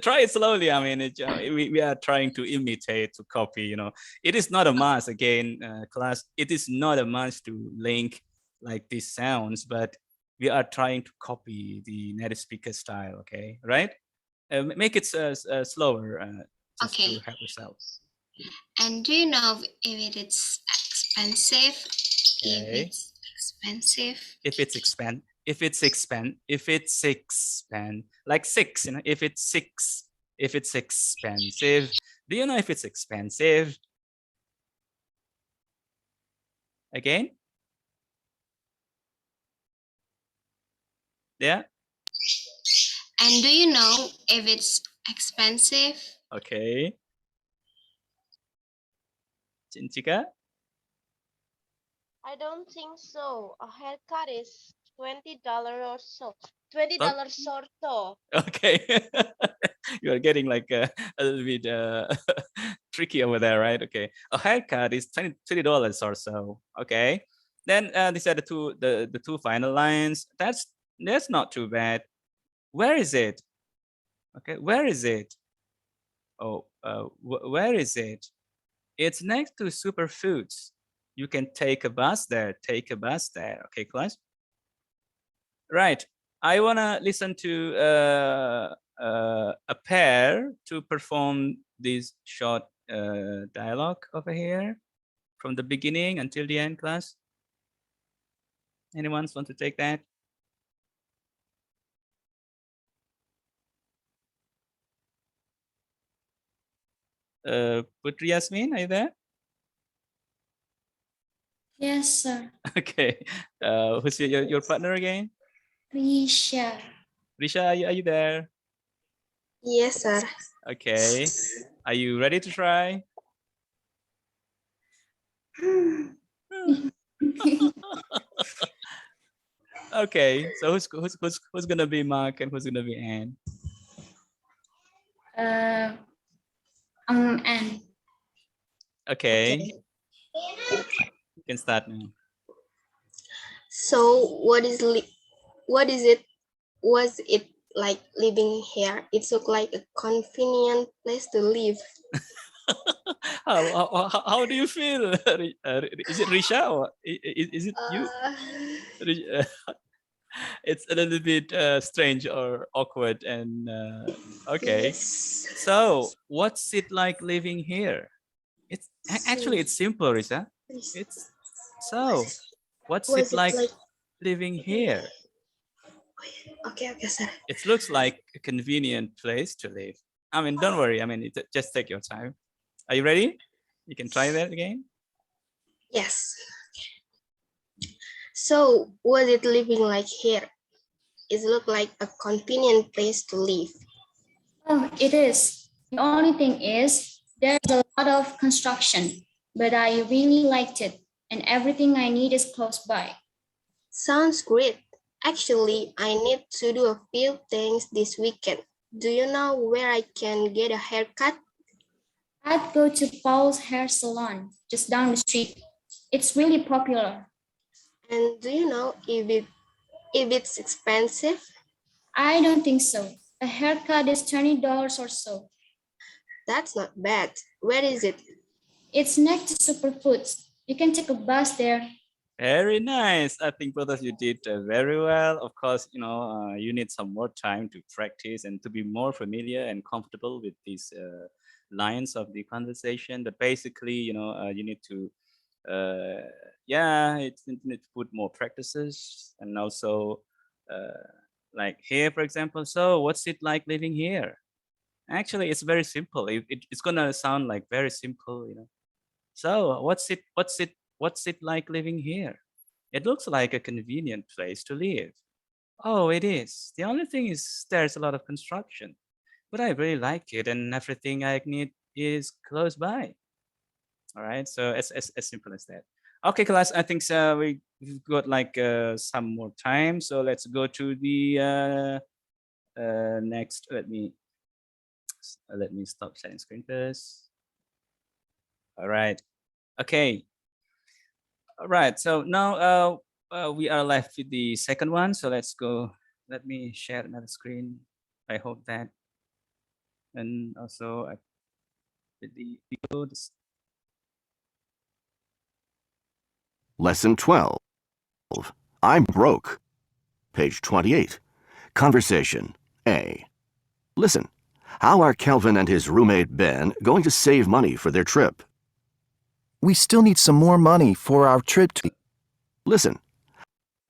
try it slowly. I mean, we are trying to imitate, to copy. You know, it is not a must. Again, class, it is not a must to link like these sounds, but we are trying to copy the native speaker style. Okay, right? Make it slower, just Okay. to help yourself. And do you know if it is expensive? If Okay. it's expensive. If it's like six, you know, if it's expensive. Do you know if it's expensive? Again? Yeah. And do you know if it's expensive? Okay. Chika? I don't think so. A haircut is $20 or so. $20 or so. Okay. You're getting like a little bit tricky over there, right? Okay. A haircut is $20 or so. Okay. Then these are the two final lines. That's not too bad. Where is it? Okay, where is it? Oh, where is it? It's next to Superfoods. You can take a bus there. Take a bus there. Okay, class. Right. I wanna listen to a pair to perform this short dialogue over here from the beginning until the end, class. Anyone want to take that? Putri Yasmin, are you there? Yes, sir. Okay. Who's your partner again? Risha. Risha, are you there? Yes, sir. Okay. Are you ready to try? Okay. So who's gonna be Mark and who's gonna be Anne? And Okay. You can start now. so what is it? Was it like living here? It looked like a convenient place to live. How do you feel? Is it Risha or is it you? It's a little bit strange or awkward and okay. Yes. So what's it like living here? It's actually it's simple, Risha. It's so what's it like living here? Okay, sir. It looks like a convenient place to live. I mean, don't worry. I mean, just take your time. Are you ready? You can try that again. Yes. So was it living like here? It looked like a convenient place to live. Oh, it is. The only thing is there's a lot of construction, but I really liked it, and everything I need is close by. Sounds great. Actually, I need to do a few things this weekend. Do you know where I can get a haircut? I'd go to Paul's hair salon just down the street. It's really popular. And do you know if it's expensive? I don't think so. A haircut is $20 or so. That's not bad. Where is it? It's next to Superfoods. You can take a bus there. Very nice. I think both of you did very well. Of course, you need some more time to practice and to be more familiar and comfortable with these lines of the conversation. But basically, you need to, you need to put more practices and also, like here, for example. So, what's it like living here? Actually, it's very simple. It's gonna sound like very simple. So, what's it like living here? It looks like a convenient place to live. Oh, it is. The only thing is there's a lot of construction, but I really like it and everything I need is close by. All right, so as simple as that. Okay, class, I think we've got like some more time, so let's go to the next. Let me stop sharing screen first. All right. Okay. All right. So now we are left with the second one. So let's go. Let me share another screen. I hope that. And also with the videos. Lesson 12. I'm broke. Page 28. Conversation. A. Listen. How are Kelvin and his roommate Ben going to save money for their trip? We still need some more money for our trip to... Listen.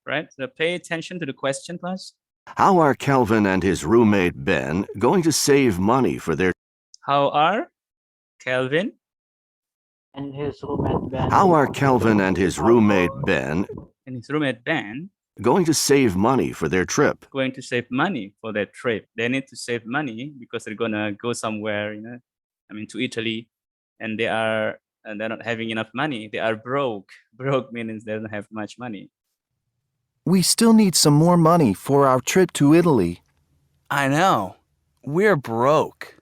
Right. So pay attention to the question, please. How are Kelvin and his roommate Ben going to save money for their... How are Kelvin and his roommate Ben? How are Kelvin and his roommate Ben going to save money for their trip? Going to save money for their trip. They need to save money because they're gonna go somewhere, to Italy, and they're not having enough money. They are broke. Broke means they don't have much money. We still need some more money for our trip to Italy. I know. We're broke.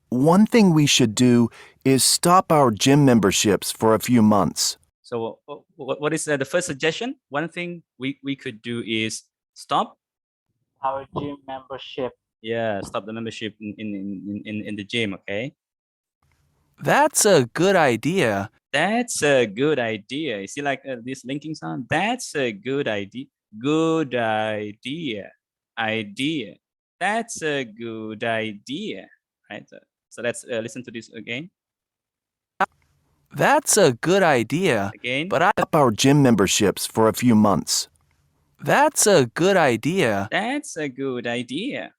One thing we should do is stop our gym memberships for a few months. So what is the first suggestion? One thing we could do is stop our gym membership. Yeah, stop the membership in the gym, okay? That's a good idea. That's a good idea. You see like this linking sound? That's a good idea. Good idea. Idea. That's a good idea. Right? So let's listen to this again. That's a good idea. Again. But I stop our gym memberships for a few months. That's a good idea. That's a good idea.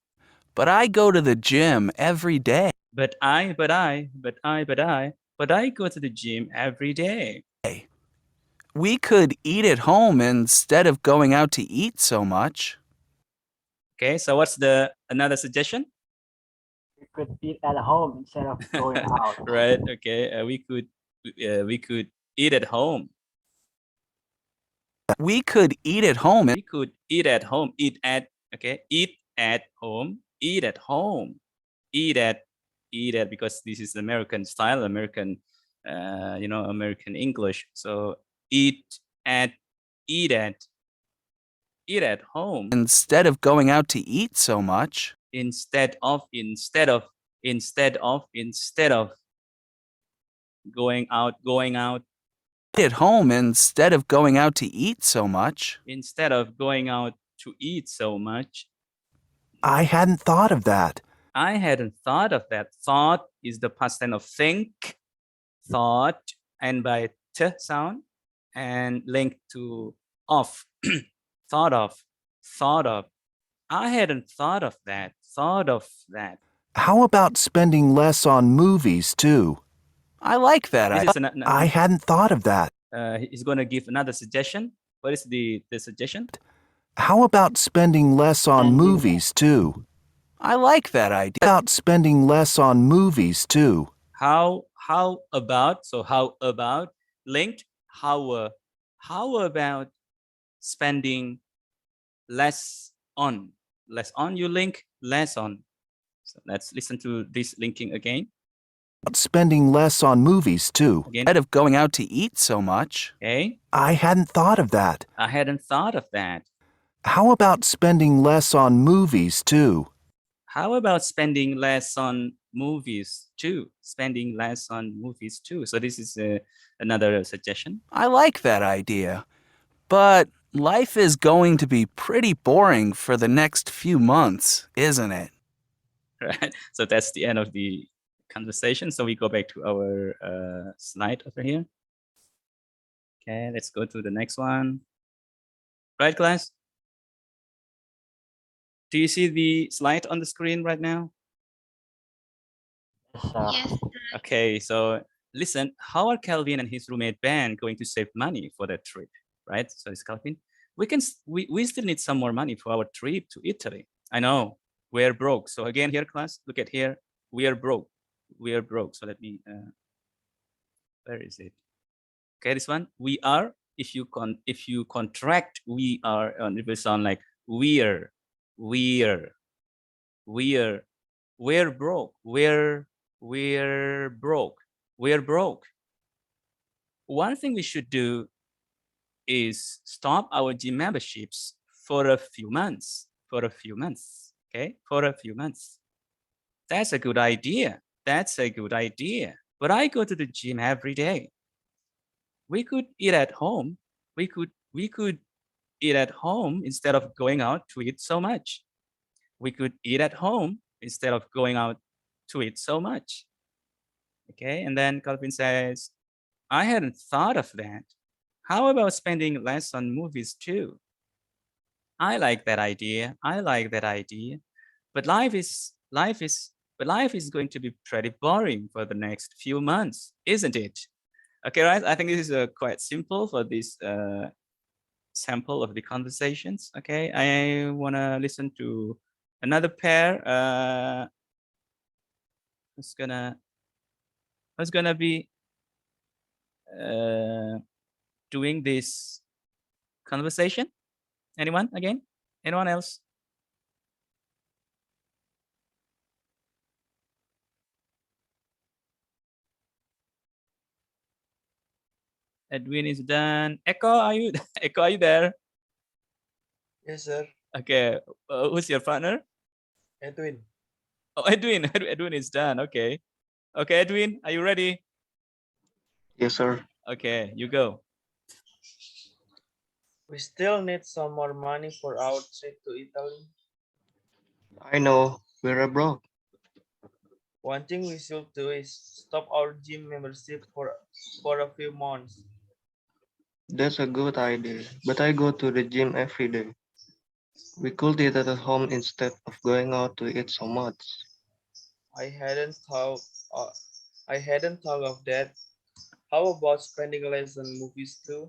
But I go to the gym every day. But I go to the gym every day. We could eat at home instead of going out to eat so much. Okay, so what's another suggestion? We could eat at home instead of going out. Right. Okay. We could eat at home. We could eat at home. We could eat at home. Eat at home. Eat at home. Eat at because this is American style, American English. So eat at home. Instead of going out to eat so much. Instead of going out. At home instead of going out to eat so much. Instead of going out to eat so much. I hadn't thought of that. I hadn't thought of that. Thought is the past tense of think. Thought and by t sound and linked to of. Thought of. I hadn't thought of that. How about spending less on movies too? I like that. I hadn't thought of that. He's going to give another suggestion. What is the suggestion? How about spending less on movies too? I like that idea. How about spending less on movies too? How about linked how about spending less on. Less on, you link less on. So let's listen to this linking again. Spending less on movies, too. Again. Instead of going out to eat so much. Okay. I hadn't thought of that. I hadn't thought of that. How about spending less on movies, too? How about spending less on movies too? Spending less on movies too. So this is another suggestion. I like that idea. But life is going to be pretty boring for the next few months, isn't it? Right. So that's the end of the conversation. So we go back to our slide over here. Okay, let's go to the next one. Right, class? Do you see the slide on the screen right now? Yes. Okay, so listen, how are Calvin and his roommate Ben going to save money for that trip? Right? So it's Calvin. We still need some more money for our trip to Italy. I know we're broke. So again, here, class, look at here. We are broke. We are broke. So let me. Where is it? Okay, this one. We are. If you contract, we are. It will sound like we're broke. We're broke. We're broke. One thing we should do is stop our gym memberships for a few months. For a few months. Okay? For a few months. That's a good idea. That's a good idea. But I go to the gym every day. We could eat at home. We could eat at home instead of going out to eat so much. We could eat at home instead of going out to eat so much. Okay, and then Calvin says, I hadn't thought of that. How about spending less on movies too? I like that idea. I like that idea. But life is going to be pretty boring for the next few months, isn't it? Okay, right? I think this is quite simple for this sample of the conversations. Okay, I want to listen to another pair. Who's gonna be doing this conversation? Anyone again? Anyone else? Edwin is done. Echo, are you Echo, are you there? Yes, sir. Okay, who's your partner? Edwin. Oh, Edwin. Edwin is done. Okay. Okay, Edwin, are you ready? Yes, sir. Okay, you go. We still need some more money for our trip to Italy. I know we're broke. One thing we should do is stop our gym membership for a few months. That's a good idea, but I go to the gym every day. We could eat at home instead of going out to eat so much. I hadn't thought of that. How about spending less on movies too?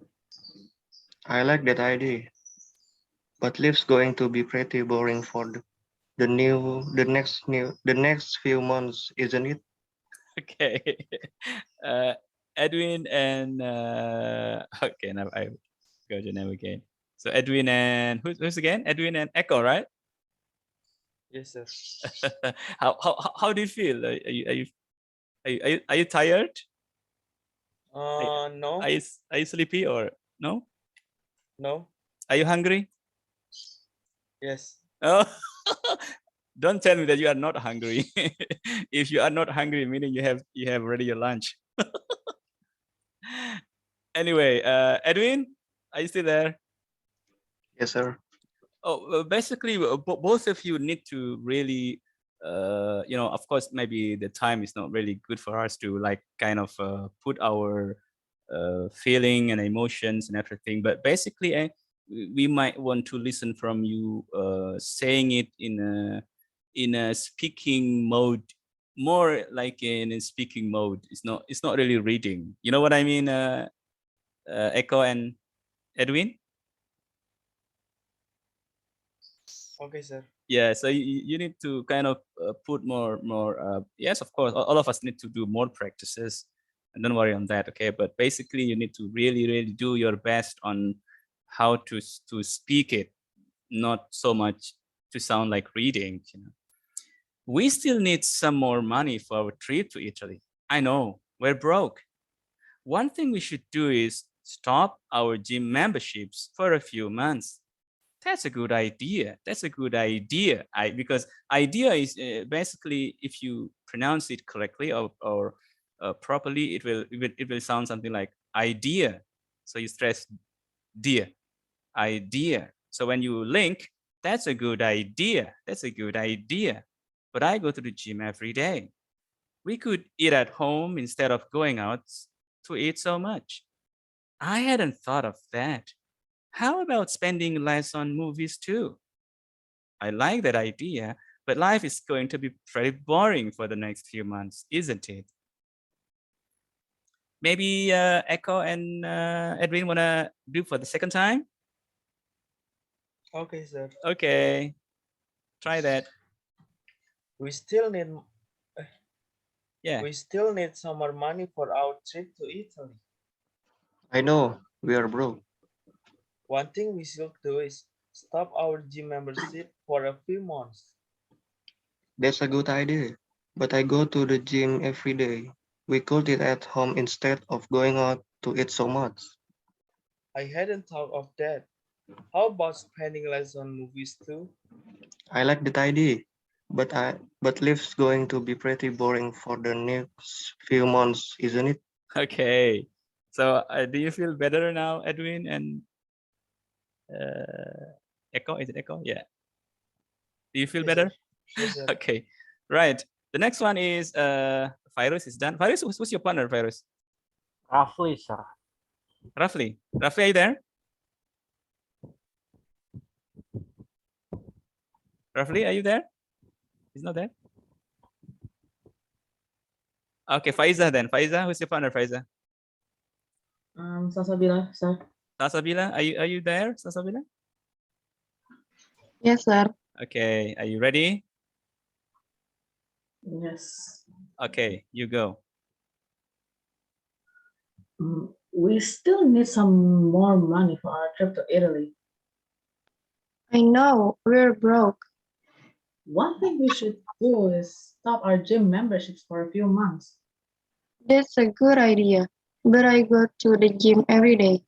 I like that idea, but life's going to be pretty boring for the next few months, isn't it? Okay. Edwin and okay, now I go your name again. So Edwin and who's again? Edwin and Echo, right? Yes, sir. How do you feel? Are you tired? No. Are you sleepy or no? No. Are you hungry? Yes. Oh, don't tell me that you are not hungry. If you are not hungry, meaning you have already your lunch. Anyway, Edwin, are you still there? Yes, sir. Oh, well, basically, both of you need to really, of course, maybe the time is not really good for us to like kind of put our feeling and emotions and everything. But basically, we might want to listen from you saying it in a speaking mode, more like in a speaking mode. It's not really reading. You know what I mean, Echo and Edwin? Okay, sir. Yeah, so you need to kind of put more yes, of course, all of us need to do more practices, and don't worry on that, okay? But basically you need to really do your best on how to speak it, not so much to sound like reading. We still need some more money for our trip to Italy. I know, we're broke. One thing we should do is stop our gym memberships for a few months. That's a good idea. That's a good idea. Because idea is basically, if you pronounce it correctly or properly, it will sound something like idea. So you stress dear, idea. So when you link, that's a good idea. That's a good idea. But I go to the gym every day. We could eat at home instead of going out to eat so much. I hadn't thought of that. How about spending less on movies too? I like that idea, but life is going to be pretty boring for the next few months, isn't it? Maybe Echo and Edwin wanna do for the second time? Okay, sir. Okay, try that. We still need Yeah. we still need some more money for our trip to Italy. I know, we are broke. One thing we should do is stop our gym membership for a few months. That's a good idea. But I go to the gym every day. We could eat at home instead of going out to eat so much. I hadn't thought of that. How about spending less on movies too? I like that idea. But life's going to be pretty boring for the next few months, isn't it? Okay. So do you feel better now, Edwin and Echo? Is it Echo? Yeah. Do you feel better? Yes, sir. Okay. Right. The next one is Virus is done. Virus, who's your partner, Virus? Roughly, sir. Roughly. Roughly, are you there? Roughly, are you there? He's not there. Okay, Faiza then. Faiza, who's your partner, Faiza? Sasabila, sir. Sasabila, are you there, Sasabila? Yes, sir. Okay, are you ready? Yes. Okay, you go. We still need some more money for our trip to Italy. I know, we're broke. One thing we should do is stop our gym memberships for a few months. That's a good idea. But I go to the gym every day.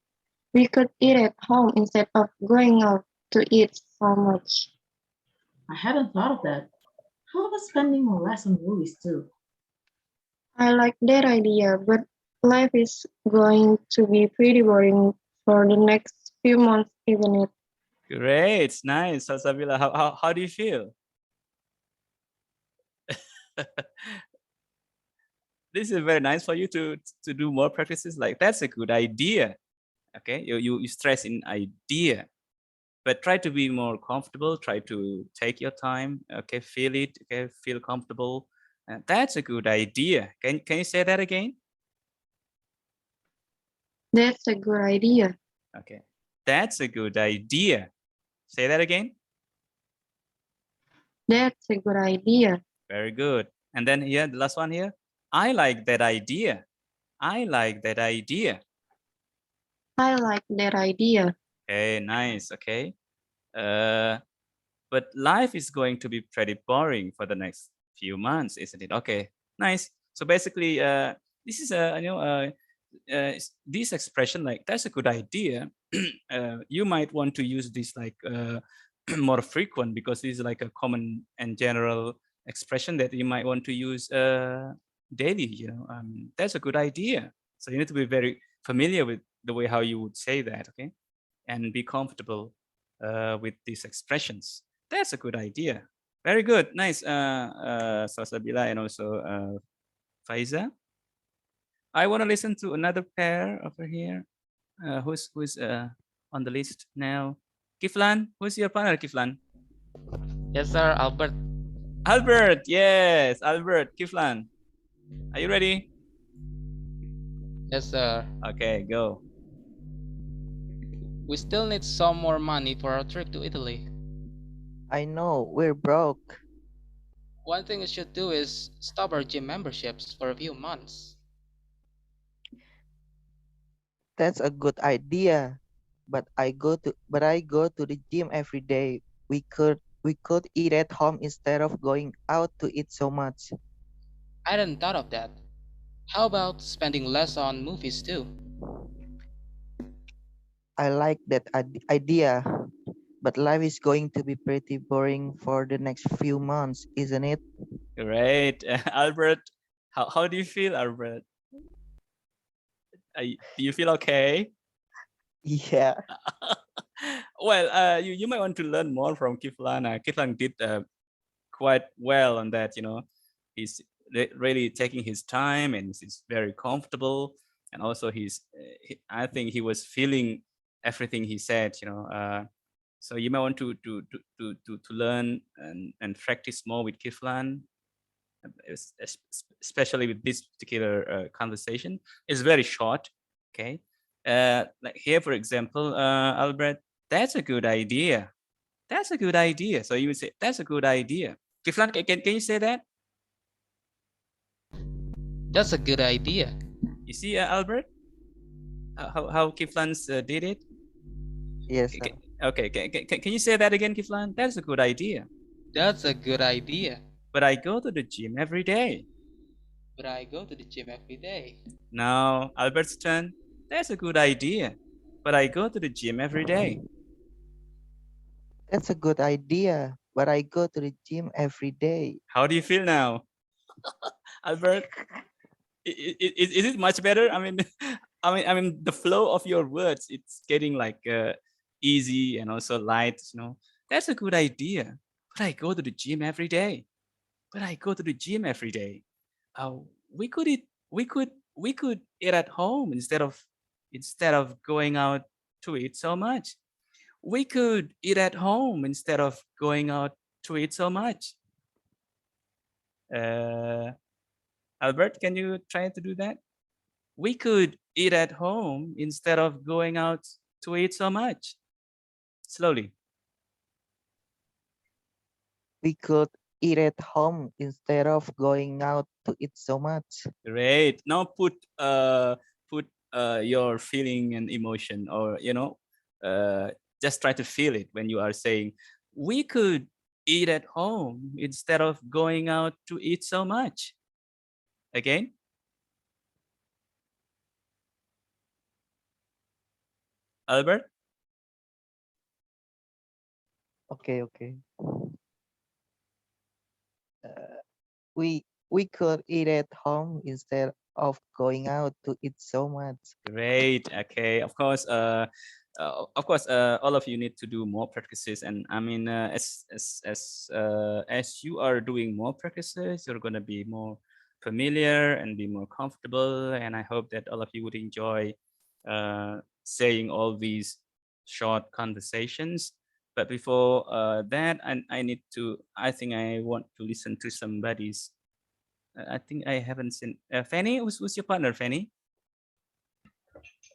We could eat at home instead of going out to eat so much. I hadn't thought of that. How about spending less on movies too? I like that idea, but life is going to be pretty boring for the next few months, isn't it? Great, nice, Sasabila. How do you feel? This is very nice for you to do more practices. Like that's a good idea. Okay, you stress in idea, but try to be more comfortable. Try to take your time. Okay, feel it. Okay, feel comfortable. That's a good idea. Can you say that again? That's a good idea. Okay, that's a good idea. Say that again. That's a good idea. Very good. And then here, the last one here. I like that idea. I like that idea. I like that idea. Okay, nice. Okay. But life is going to be pretty boring for the next few months, isn't it? Okay, nice. So basically, this is this expression, like that's a good idea. You might want to use this like more frequent, because this is like a common and general expression that you might want to use daily. That's a good idea. So you need to be very familiar with the way how you would say that, okay, and be comfortable with these expressions. That's a good idea. Very good, nice, Sasabila and also Faiza. I want to listen to another pair over here. Who's on the list now? Kiflan, who's your partner, Kiflan? Yes, sir, Albert. Albert, yes, Albert, Kiflan. Are you ready? Yes, sir. Okay, go. We still need some more money for our trip to Italy. I know, we're broke. One thing we should do is stop our gym memberships for a few months. That's a good idea. but I go to the gym every day. We could eat at home instead of going out to eat so much. I hadn't thought of that. How about spending less on movies too? I like that idea, but life is going to be pretty boring for the next few months, isn't it? Great. Albert, how do you feel, Albert? Do you feel okay? Yeah. Well, you might want to learn more from Kiflan. Kiflan did quite well on that. He's really taking his time and he's very comfortable. And also I think he was feeling everything he said. So you might want to learn and practice more with Kiflan, especially with this particular conversation. It's very short. Okay. Like here, for example, Albert, that's a good idea. That's a good idea. So you would say, that's a good idea. Kiflan, can you say that? That's a good idea. You see, Albert, how Kiflan's did it? Yes, sir. Okay, can you say that again, Kiflan? That's a good idea. That's a good idea. But I go to the gym every day. But I go to the gym every day. Now, Albert's turn. That's a good idea. But I go to the gym every day. That's a good idea, but I go to the gym every day. How do you feel now, Albert? Is it much better? I mean, I mean, the flow of your words, it's getting like easy and also light. That's a good idea. But I go to the gym every day. But I go to the gym every day. We could eat at home instead of going out to eat so much. We could eat at home instead of going out to eat so much. Albert, can you try to do that? We could eat at home instead of going out to eat so much. Slowly. We could eat at home instead of going out to eat so much. Great. Now put your feeling and emotion, or just try to feel it when you are saying, we could eat at home instead of going out to eat so much. Again. Albert? Okay. We could eat at home instead of going out to eat so much. Great. Okay. Of course. All of you need to do more practices, and I mean, as you are doing more practices, you're gonna be more familiar and be more comfortable. And I hope that all of you would enjoy saying all these short conversations. But before that, I think I want to listen to somebody's. I think I haven't seen Fanny. Who's your partner, Fanny?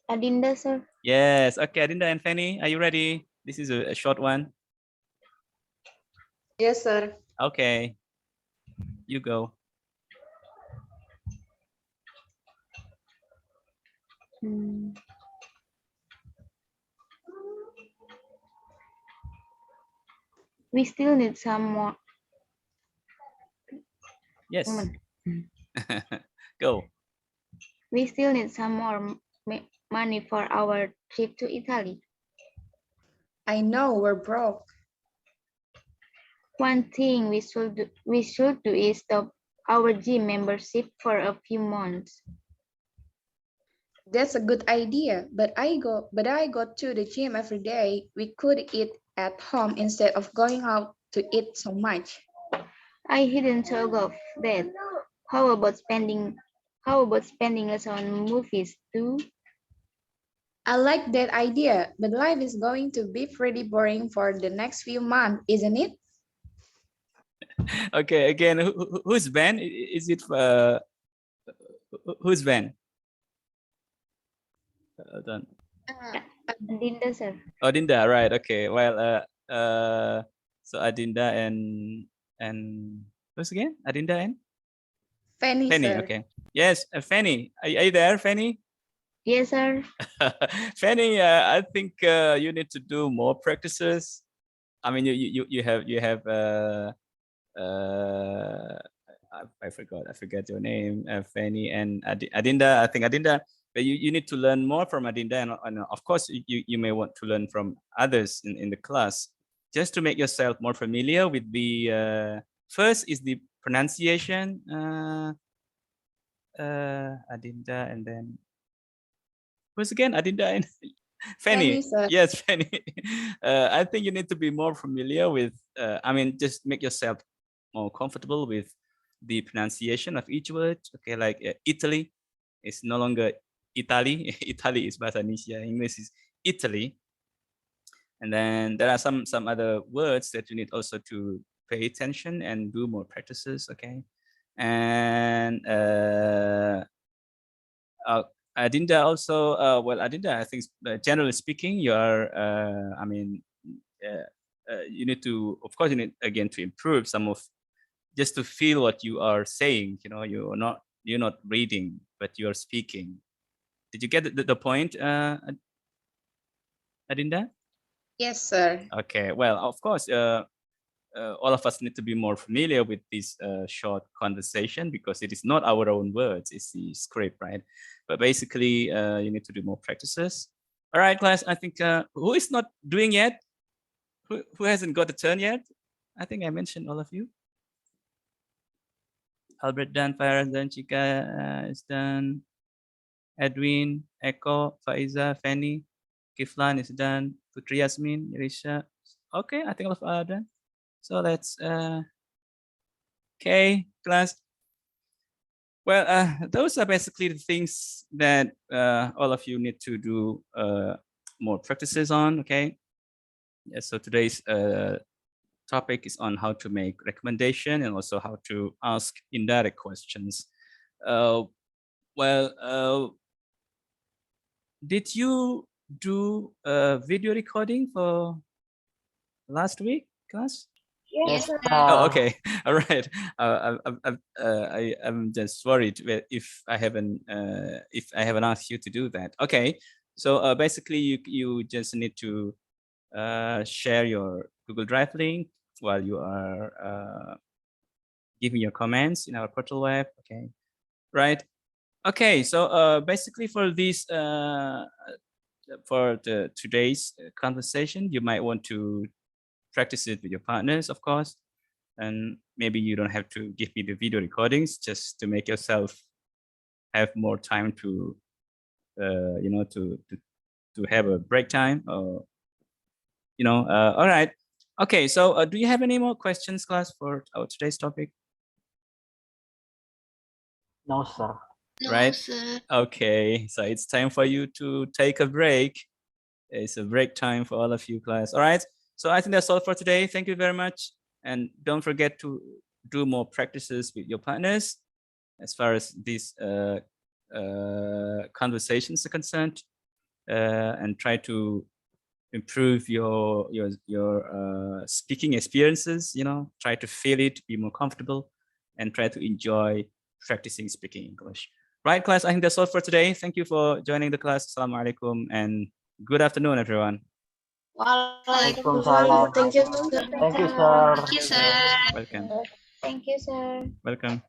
Adinda, sir. Yes. Okay, Adinda and Fanny, are you ready? This is a short one. Yes, sir. Okay. You go. We still need some more. Yes. Go. We still need some more money for our trip to Italy. I know we're broke. One thing we should do is stop our gym membership for a few months. That's a good idea, but I go to the gym every day. We could eat at home instead of going out to eat so much. I hadn't thought of that. How about spending less on movies too? I like that idea, but life is going to be pretty boring for the next few months, isn't it? Okay, again, who's Ben? Is it who's Ben? Done. Adinda, sir. Oh, Dinda, right? Okay. Well, so Adinda and who's again? Adinda and Fanny, Fanny. sir. Okay. Yes, Fanny. Are you there, Fanny? Yes, sir. Fanny, I think you need to do more practices. I mean, you have I forgot your name, Fanny and Adinda. I think Adinda, but you need to learn more from Adinda, and of course you may want to learn from others in the class, just to make yourself more familiar with the first is the pronunciation, Adinda, and then who's again Adinda and Fanny. Fanny, sir. Yes, Fanny. I think you need to be more familiar with. I mean, just make yourself more comfortable with the pronunciation of each word. Okay, like Italy is no longer Italy. Italy is bahasa Indonesia. English is Italy. And then there are some other words that you need also to pay attention and do more practices. Okay, and Adinda also, well, Adinda, I think generally speaking, you are, I mean, you need to, of course, you need again to improve some of, just to feel what you are saying. You know, you're not reading, but you are speaking. Did you get the point, Adinda? Yes, sir. Okay, well, of course, all of us need to be more familiar with this short conversation because it is not our own words, it's the script, right? But basically, you need to do more practices. All right, class, I think who is not doing yet? Who hasn't got a turn yet? I think I mentioned all of you. Albert done, Farah done, Chika is done. Edwin, Echo, Faiza, Fanny, Kiflan is done. Putri Yasmin, Irisha. Okay, I think all of us are done. So let's okay, class. Well, those are basically the things that all of you need to do more practices on. Okay. Yeah, so today's topic is on how to make recommendation and also how to ask indirect questions. Did you do a video recording for last week, class? Yes, sir. Oh, okay. All right. I'm just worried if I haven't asked you to do that. Okay. So basically, you just need to share your Google Drive link while you are giving your comments in our portal web. Okay. Right. Okay. So basically, for this for today's conversation, you might want to practice it with your partners, of course. And maybe you don't have to give me the video recordings just to make yourself have more time to, you know, to have a break time or, you know, all right. Okay, so do you have any more questions, class, for our today's topic? No, sir. Right? Okay, so it's time for you to take a break. It's a break time for all of you, class. All right, so I think that's all for today. Thank you very much. And don't forget to do more practices with your partners as far as these conversations are concerned, and try to improve your speaking experiences. You know, try to feel it, be more comfortable, and try to enjoy practicing speaking English. Right, class? I think that's all for today. Thank you for joining the class. Assalamualaikum and good afternoon, everyone. Waalaikumsalam. Thank you, sir. Thank you, sir. Thank you, sir. Welcome. Thank you, sir. Welcome.